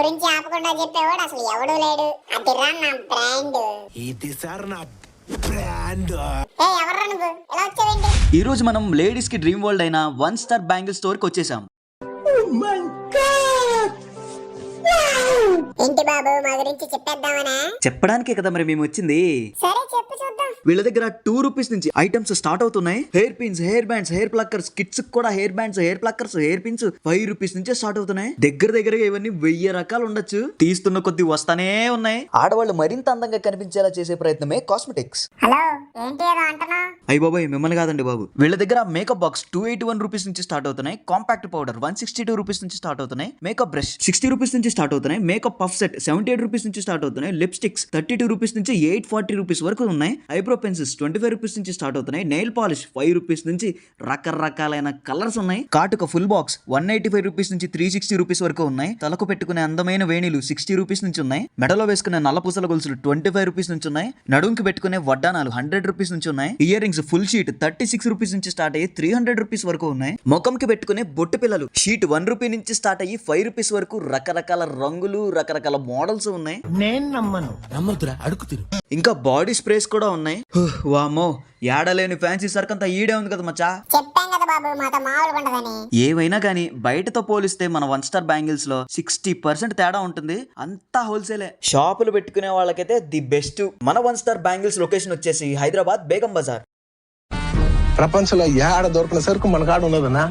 గురించి ఆపకుండా చెప్పేవాడు అసలు ఎవడు లేడు. అదిరా నా బ్రాండ్. ఇది సార్ నా బ్రాండ్. ఎవర్రా నువ్వు, ఎలా వచ్చావేంటి? ఈ రోజు మనం లేడీస్ కి డ్రీమ్ వరల్డ్ అయిన 1 స్టార్ బ్యాంగిల్ స్టోర్ కి వచ్చేసాం. ఏంటి బాబు, మా గురించి చెప్పేద్దామనా? చెప్పడానికే కదా మరి మేము వచ్చింది. సరే చెప్పు చూద్దాం. వీళ్ళ దగ్గర 2 రూపీస్ నుంచి ఐటమ్స్ స్టార్ట్ అవుతున్నాయి. Hair pins, hair bands, hair pluckers, kids కూడా hair bands, hair pluckers, hair pins 5 rupees నుంచే స్టార్ట్ అవుతున్నాయి. దగ్గరగా ఇవన్నీ 1000 రకాలు ఉండొచ్చు. తీస్తున్న కొద్ది వస్తానే ఉన్నాయి. ఆడవాళ్ళు మరింత అందంగా కనిపించేలా చేసే ప్రయత్నమే కాస్మెటిక్స్. హలో, ఏంటి ఏదో అంటున్నా? అయ్య బాబాయ్, మిమ్మల్ని కాదండి బాబు. వీళ్ళ దగ్గర మేకప్ బాక్స్ 281 రూపీస్ నుంచి స్టార్ట్ అవుతున్నాయి. కాంపాక్ట్ పౌడర్ 162 రూపీస్ నుంచి స్టార్ట్ అవుతున్నాయి. మేకప్ బ్రష్ 60 రూపీస్ నుంచి స్టార్ట్ అవుతున్నాయి. మేకప్ పఫ్ సెట్ 78 రూపీస్ నుంచి స్టార్ట్ అవుతున్నాయి. లిప్స్టిక్స్ 32 రూపీస్ నుంచి 840 రూపీస్ వరకు ఉన్నాయి. ఐబ్రో పెన్సిల్స్ 25 రూపీస్ నుంచి స్టార్ట్ అవుతున్నాయి. నెయిల్ పాలిష్ 5 రూపీస్ నుంచి రకరకాలైన కలర్స్ ఉన్నాయి. కాటుక ఫుల్ బాక్స్ 185 రూపీస్ నుంచి 360 రూపీస్ వరకు ఉన్నాయి. తలకు పెట్టుకునే అందమైన వేణీలు 60 రూపీస్ నుంచి ఉన్నాయి. మెడలో వేసుకునే నల్లపూసల గొలుసులు 25 రూపీస్ నుంచి ఉన్నాయి. నడుంకి పెట్టుకునే వడ్డానాలు 100 రూపీస్ నుంచి ఉన్నాయి. Ear rings full sheet 36 rupees నుంచి స్టార్ట్ అయ్యి 300 రూపీస్ వరకు ఉన్నాయి. ముఖంకి పెట్టుకునే బొట్టు పిల్లలు షీట్ 1 రూపీ నుంచి స్టార్ట్ అయ్యి 5 రూపీస్ వరకు రకరకాల రంగులు, రకరకాల మోడల్స్ ఉన్నాయి. నేను నమ్మదురా, అడుగు తిరు. ఇంకా బాడీ స్ప్రేస్ కూడా ఉన్నాయి. వామో, ఏడలేని ఫ్యాన్సీ సరుకంతా ఈడే ఉంది కదా మచ్చా. చెప్పాం కదా బాబు, మాతో మామూలుగా ఉండదని. ఏవైనా కానీ బయటతో పోలిస్తే మన 1 స్టార్ బ్యాంగిల్స్ లో 60% తేడా ఉంటుంది. అంతా హోల్సేలే. షాపులు పెట్టుకునే వాళ్ళకైతే ది బెస్ట్. మన 1 స్టార్ బ్యాంగిల్స్ లొకేషన్ వచ్చేసి హైదరాబాద్ బేగం బజార్. ప్రపంచంలో ఏడ దొరకని సరుకు మన కాడ ఉన్నదన్నా.